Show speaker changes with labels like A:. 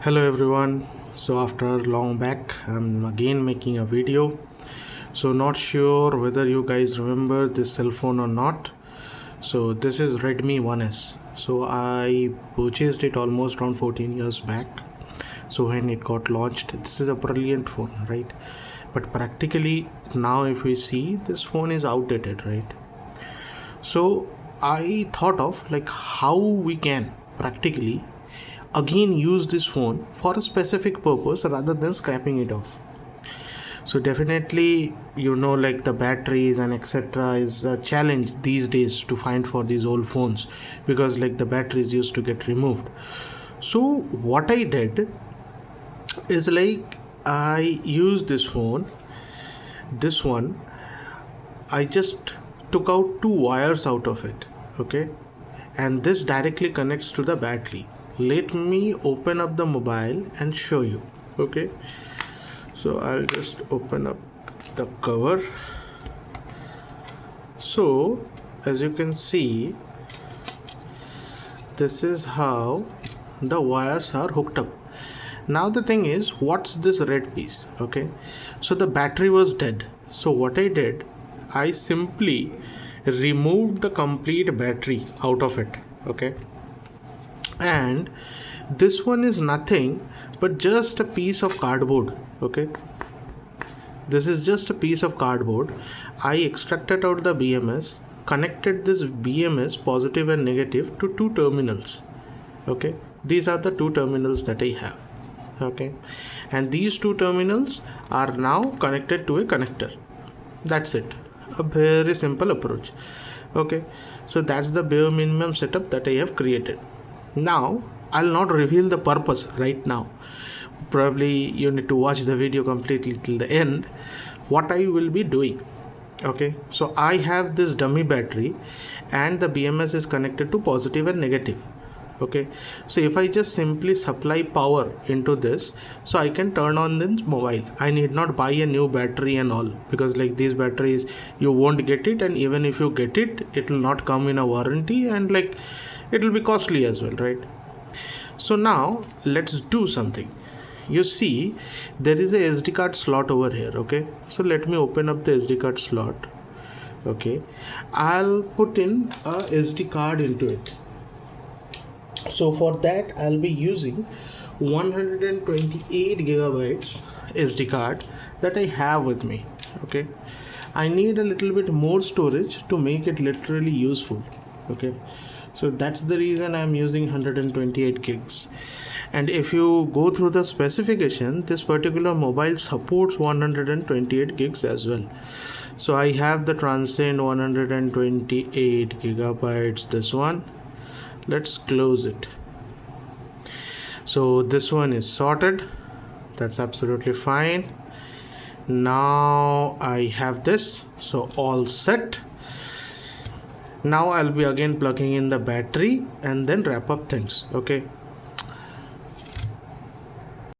A: Hello everyone. So after long back I'm again making a video. So not sure whether you guys remember this cell phone or not. So this is Redmi 1S. So I purchased it almost around 14 years back. So when it got launched, this is a brilliant phone, right? But practically now if we see, this phone is outdated, right? So I thought of like how we can practically again use this phone for a specific purpose rather than scrapping it off. So definitely, like the batteries and etc is a challenge these days to find for these old phones, because like the batteries used to get removed. So what I did is like I used this phone, this one. I just took out two wires out of it, okay, and this directly connects to the battery. Let me open up the mobile and show you, okay. So I'll just open up the cover. So as you can see, this is how the wires are hooked up. Now the thing is, what's this red piece? Okay, so the battery was dead. So what I did, I simply removed the complete battery out of it, okay. And this one is nothing but just a piece of cardboard, okay. This is just a piece of cardboard. I extracted out the BMS, connected this BMS positive and negative to two terminals, okay. These are the two terminals that I have, okay, and these two terminals are now connected to a connector. That's it. A very simple approach, okay. So that's the bare minimum setup that I have created. Now I'll not reveal the purpose right now. Probably you need to watch the video completely till the end, what I will be doing, okay. So I have this dummy battery and the BMS is connected to positive and negative, okay. So if I just simply supply power into this, so I can turn on this mobile. I need not buy a new battery and all, because like these batteries you won't get it, and even if you get it, it will not come in a warranty, and like it will be costly as well, right? So now let's do something. You see there is a SD card slot over here, okay. So let me open up the SD card slot, okay. I'll put in a SD card into it. So for that I'll be using 128 gigabytes SD card that I have with me, okay. I need a little bit more storage to make it literally useful, okay. So that's the reason I'm using 128 gigs. And if you go through the specification, this particular mobile supports 128 gigs as well. So I have the Transcend 128 gigabytes, this one. Let's close it. So this one is sorted. That's absolutely fine. Now I have this, so all set. Now I'll be again plugging in the battery and then wrap up things, okay.